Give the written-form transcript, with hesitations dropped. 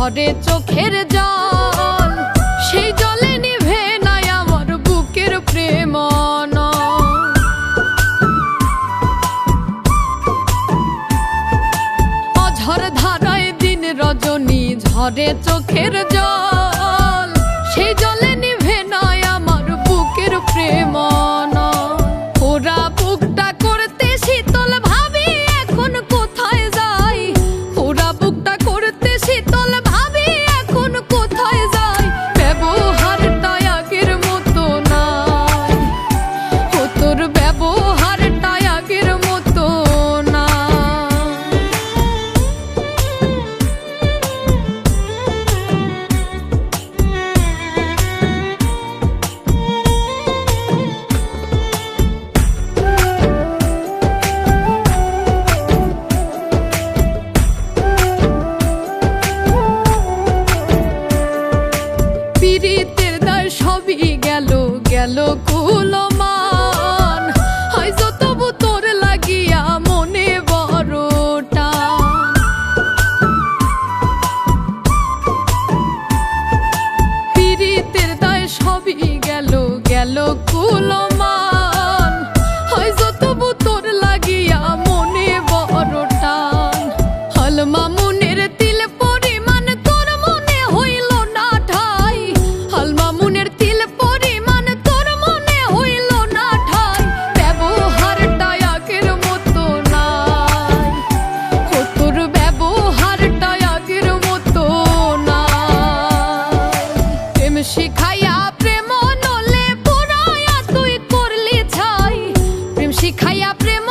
ঝরে চোখের জল, সেই জলে নিভে নাই আমার বুকের প্রেম। অঝর ধারায় দিন রজনী ঝরে চোখের জল, সেই জলে নিভে নাই আমার বুকের প্রেম। ওরা বুকটা করতে শীতল ভাবি এখন কোথায় যাই, ওরা বুকটা করতে শীতল ভাবি এখন কোথায় যাই। ব্যবহারটা আগের মতো নাই, ও তোর ব্যবহারটা আগের মতো না। পীড়িতের দায় সবই গেল গেল কুলমান, হয়তো তবু তোর লাগিয়া মনে বড় টান। পীড়িতের দায় সবই গেল গেল কুলমান, হয়তো তবু তোর লাগিয়া মনে বড় টান। হল মামুনের তিল পরিমাণ তোর মনে হইল না ঠাই, হল মামুনের তিল পরিমাণ তোর মনে হইল না ঠাই। ব্যবহারটা আগের মতো নাই, ও তোর ব্যবহারটা আগের মতো নাই। প্রেম শিখাইয়া প্রেম নলে পুরায়া তুই করলি ছাই, প্রেম শিখাইয়া প্রেম